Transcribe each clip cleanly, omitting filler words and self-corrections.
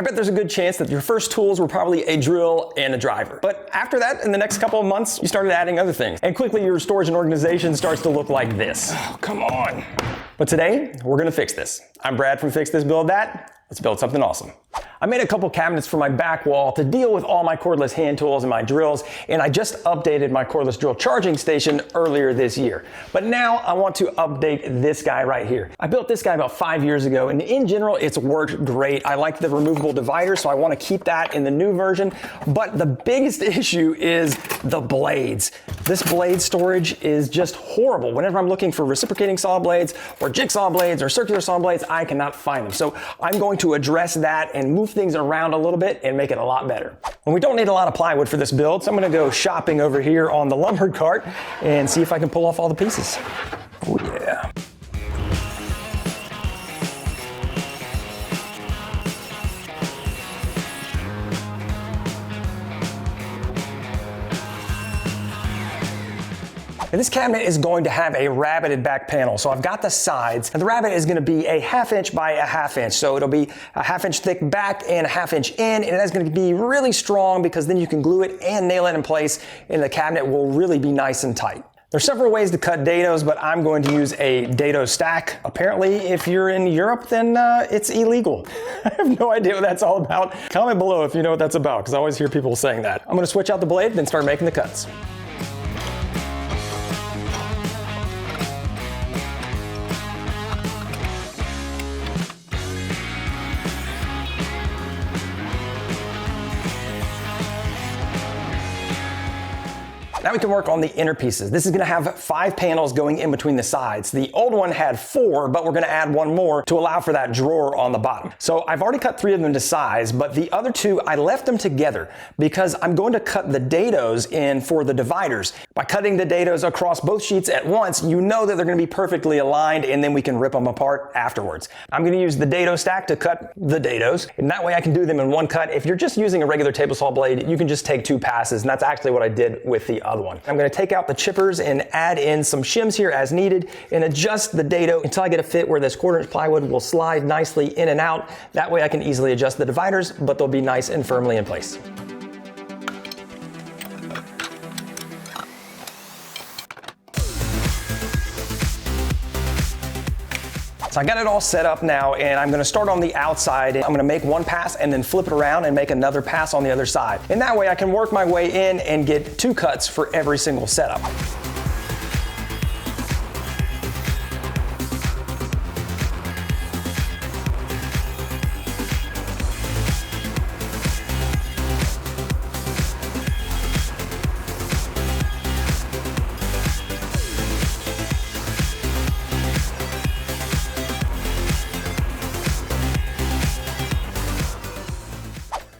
I bet there's a good chance that your first tools were probably a drill and a driver. But after that, in the next couple of months, you started adding other things. And quickly your storage and organization starts to look like this. Oh, come on. But today, we're gonna fix this. I'm Brad from Fix This, Build That. Let's build something awesome. I made a couple cabinets for my back wall to deal with all my cordless hand tools and my drills, and I just updated my cordless drill charging station earlier this year. But now I want to update this guy right here. I built this guy about 5 years ago, and in general, it's worked great. I like the removable divider, so I want to keep that in the new version. But the biggest issue is the blades. This blade storage is just horrible. Whenever I'm looking for reciprocating saw blades or jigsaw blades or circular saw blades, I cannot find them. So I'm going to address that and move things around a little bit and make it a lot better. And we don't need a lot of plywood for this build, so I'm gonna go shopping over here on the lumber cart and see if I can pull off all the pieces. Oh yeah. And this cabinet is going to have a rabbeted back panel. So I've got the sides, and the rabbet is gonna be a 1/2 inch by a 1/2 inch. So it'll be a 1/2 inch thick back and a 1/2 inch in, and it's gonna be really strong because then you can glue it and nail it in place, and the cabinet will really be nice and tight. There's several ways to cut dados, but I'm going to use a dado stack. Apparently, if you're in Europe, then it's illegal. I have no idea what that's all about. Comment below if you know what that's about, because I always hear people saying that. I'm gonna switch out the blade, then start making the cuts. Now we can work on the inner pieces. This is gonna have 5 panels going in between the sides. The old one had 4, but we're gonna add 1 more to allow for that drawer on the bottom. So I've already cut 3 of them to size, but the other 2, I left them together because I'm going to cut the dados in for the dividers. By cutting the dados across both sheets at once, you know that they're gonna be perfectly aligned, and then we can rip them apart afterwards. I'm gonna use the dado stack to cut the dados, and that way I can do them in 1 cut. If you're just using a regular table saw blade, you can just take 2 passes, and that's actually what I did with the other one. I'm going to take out the chippers and add in some shims here as needed and adjust the dado until I get a fit where this 1/4 inch plywood will slide nicely in and out. That way I can easily adjust the dividers, but they'll be nice and firmly in place. So I got it all set up now, and I'm gonna start on the outside. I'm gonna make 1 pass and then flip it around and make another pass on the other side. And that way I can work my way in and get 2 cuts for every single setup.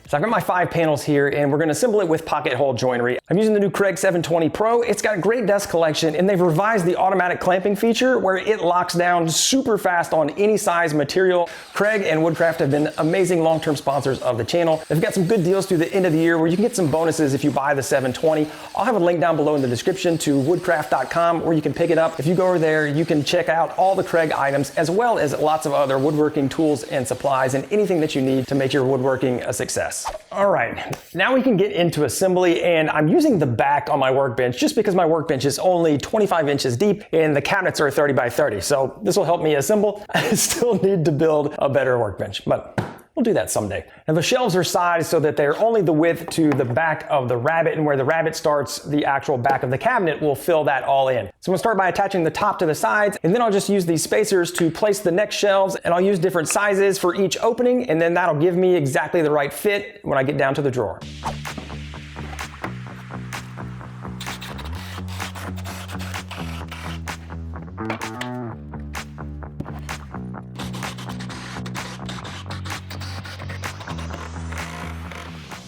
So I've got my 5 panels here, and we're gonna assemble it with pocket hole joinery. I'm using the new Craig 720 Pro. It's got a great dust collection, and they've revised the automatic clamping feature where it locks down super fast on any size material. Craig and Woodcraft have been amazing long-term sponsors of the channel. They've got some good deals through the end of the year where you can get some bonuses if you buy the 720. I'll have a link down below in the description to woodcraft.com where you can pick it up. If you go over there, you can check out all the Craig items as well as lots of other woodworking tools and supplies and anything that you need to make your woodworking a success. All right, now we can get into assembly, and I'm using the back on my workbench just because my workbench is only 25 inches deep and the cabinets are 30 by 30. So this will help me assemble. I still need to build a better workbench, but we'll do that someday. Now the shelves are sized so that they're only the width to the back of the rabbet, and where the rabbet starts, the actual back of the cabinet will fill that all in. So I'm gonna start by attaching the top to the sides, and then I'll just use these spacers to place the next shelves, and I'll use different sizes for each opening, and then that'll give me exactly the right fit when I get down to the drawer.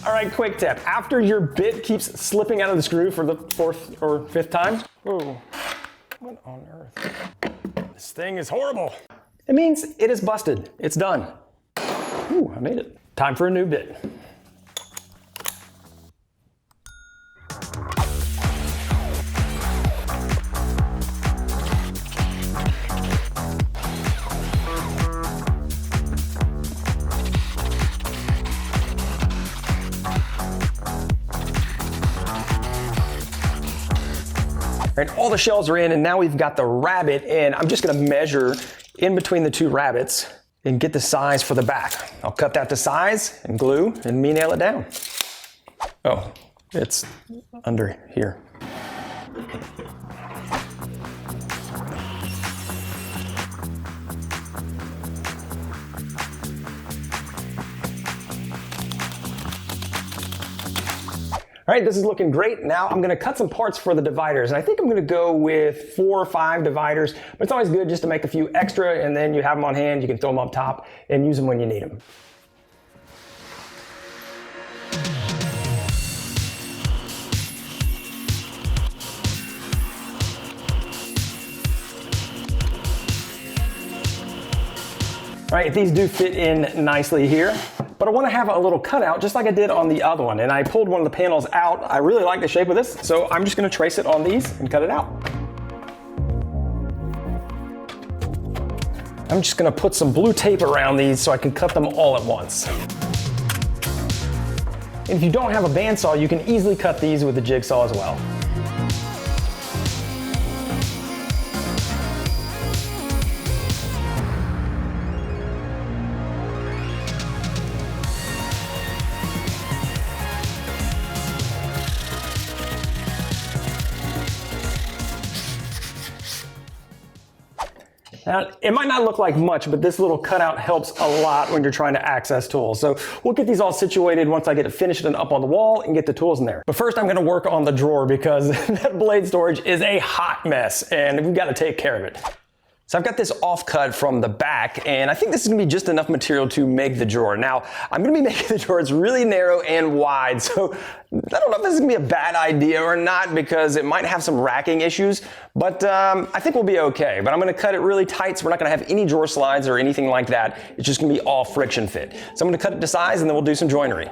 All right, quick tip. After your bit keeps slipping out of the screw for the 4th or 5th time, oh, what on earth? This thing is horrible. It means it is busted. It's done. Ooh, I made it. Time for a new bit. Right, all the shells are in, and now we've got the rabbet, and I'm just gonna measure in between the two rabbets and get the size for the back. I'll cut that to size and glue and nail it down. Oh, it's under here. All right, this is looking great. Now I'm gonna cut some parts for the dividers. And I think I'm gonna go with 4 or 5 dividers, but it's always good just to make a few extra, and then you have them on hand, you can throw them up top and use them when you need them. All right, these do fit in nicely here, but I want to have a little cutout just like I did on the other one. And I pulled one of the panels out. I really like the shape of this, so I'm just going to trace it on these and cut it out. I'm just going to put some blue tape around these so I can cut them all at once. And if you don't have a bandsaw, you can easily cut these with a jigsaw as well. Now, it might not look like much, but this little cutout helps a lot when you're trying to access tools. So we'll get these all situated once I get it finished and up on the wall and get the tools in there. But first I'm gonna work on the drawer because that blade storage is a hot mess and we've got to take care of it. So I've got this offcut from the back, and I think this is gonna be just enough material to make the drawer. Now, I'm gonna be making the drawer, it's really narrow and wide, so I don't know if this is gonna be a bad idea or not because it might have some racking issues, but I think we'll be okay. But I'm gonna cut it really tight so we're not gonna have any drawer slides or anything like that. It's just gonna be all friction fit. So I'm gonna cut it to size and then we'll do some joinery.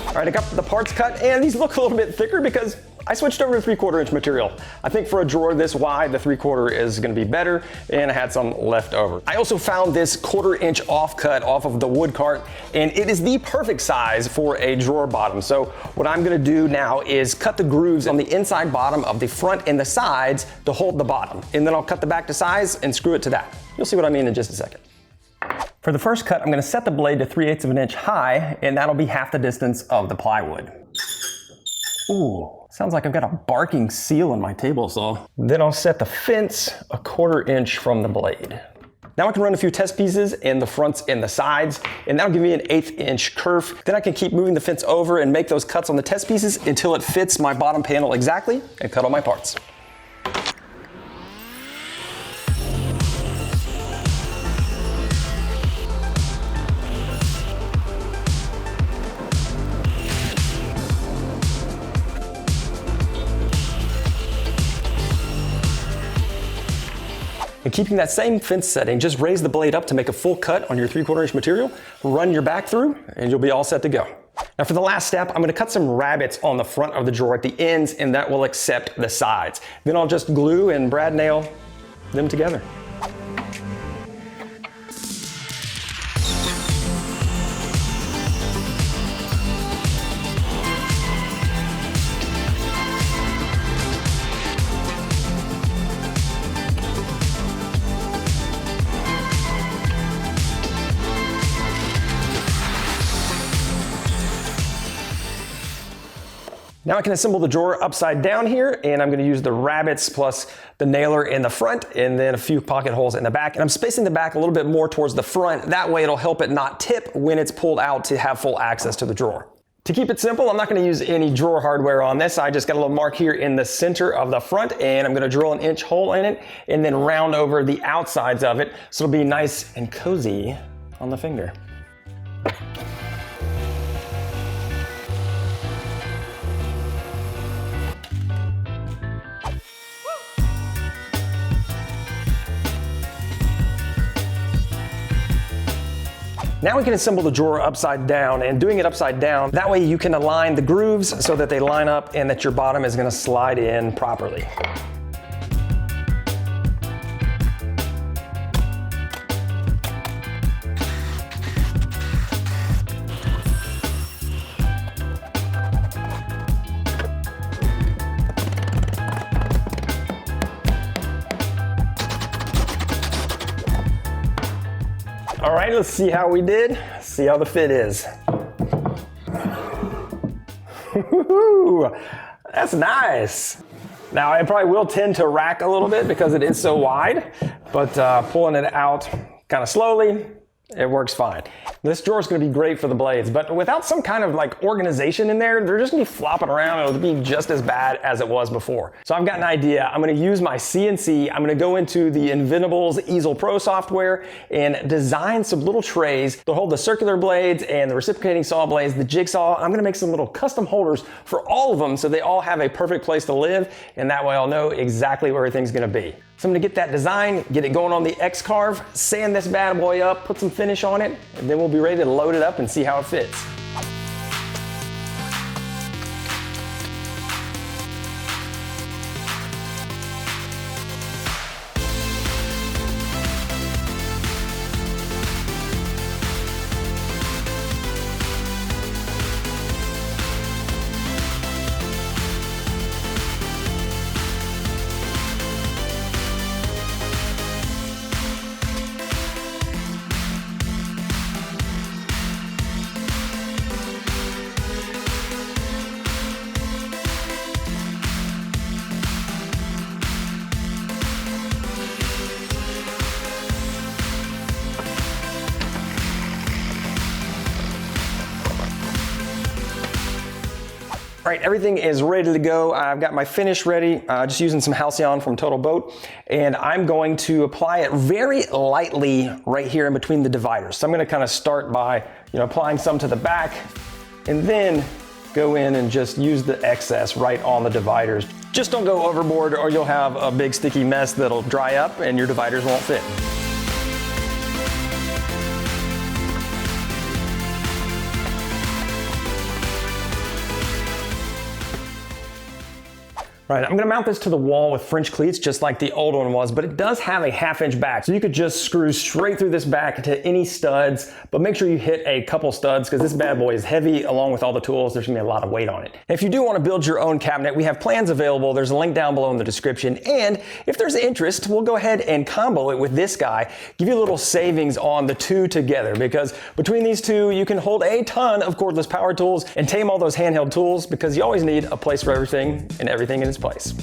All right, I got the parts cut, and these look a little bit thicker because I switched over to 3/4 inch material. I think for a drawer this wide, the 3/4 is gonna be better, and I had some left over. I also found this 1/4 inch offcut off of the wood cart, and it is the perfect size for a drawer bottom. So what I'm gonna do now is cut the grooves on the inside bottom of the front and the sides to hold the bottom. And then I'll cut the back to size and screw it to that. You'll see what I mean in just a second. For the first cut, I'm gonna set the blade to 3/8 of an inch high, and that'll be half the distance of the plywood. Ooh, sounds like I've got a barking seal on my table saw. Then I'll set the fence 1/4 inch from the blade. Now I can run a few test pieces in the fronts and the sides, and that'll give me an 1/8 inch kerf. Then I can keep moving the fence over and make those cuts on the test pieces until it fits my bottom panel exactly and cut all my parts. And keeping that same fence setting, just raise the blade up to make a full cut on your 3/4 inch material, run your back through, and you'll be all set to go. Now for the last step, I'm gonna cut some rabbets on the front of the drawer at the ends, and that will accept the sides. Then I'll just glue and brad nail them together. Now I can assemble the drawer upside down here, and I'm gonna use the rabbets plus the nailer in the front and then a few pocket holes in the back. And I'm spacing the back a little bit more towards the front. That way it'll help it not tip when it's pulled out to have full access to the drawer. To keep it simple, I'm not gonna use any drawer hardware on this. I just got a little mark here in the center of the front, and I'm gonna drill an inch hole in it and then round over the outsides of it so it'll be nice and cozy on the finger. Now we can assemble the drawer upside down, and doing it upside down, that way you can align the grooves so that they line up and that your bottom is gonna slide in properly. All right, let's see how we did. See how the fit is. That's nice. Now, I probably will tend to rack a little bit because it is so wide, but pulling it out kind of slowly, it works fine. This drawer is going to be great for the blades, but without some kind of like organization in there, they're just going to be flopping around. It'll be just as bad as it was before. So I've got an idea. I'm going to use my CNC. I'm going to go into the Inventables Easel Pro software and design some little trays to hold the circular blades and the reciprocating saw blades, the jigsaw. I'm going to make some little custom holders for all of them so they all have a perfect place to live, and that way I'll know exactly where everything's going to be. So I'm gonna get that design, get it going on the X-Carve, sand this bad boy up, put some finish on it, and then we'll be ready to load it up and see how it fits. All right, everything is ready to go. I've got my finish ready, just using some Halcyon from Total Boat, and I'm going to apply it very lightly right here in between the dividers. So I'm gonna kind of start by, applying some to the back, and then go in and just use the excess right on the dividers. Just don't go overboard or you'll have a big sticky mess that'll dry up and your dividers won't fit. Right, I'm gonna mount this to the wall with French cleats just like the old one was, but it does have a 1/2 inch back. So you could just screw straight through this back to any studs, but make sure you hit a couple studs because this bad boy is heavy along with all the tools. There's gonna be a lot of weight on it. If you do wanna build your own cabinet, we have plans available. There's a link down below in the description. And if there's interest, we'll go ahead and combo it with this guy, give you a little savings on the two together, because between these two, you can hold a ton of cordless power tools and tame all those handheld tools because you always need a place for everything and everything in its place.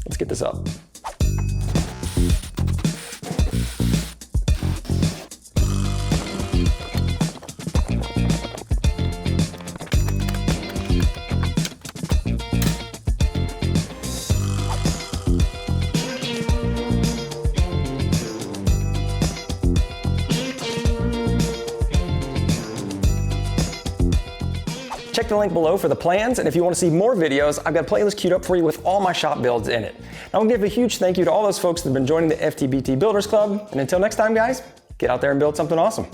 Let's get this up. Check the link below for the plans, and if you want to see more videos, I've got a playlist queued up for you with all my shop builds in it. I want to give a huge thank you to all those folks that have been joining the FTBT Builders Club, and until next time guys, get out there and build something awesome.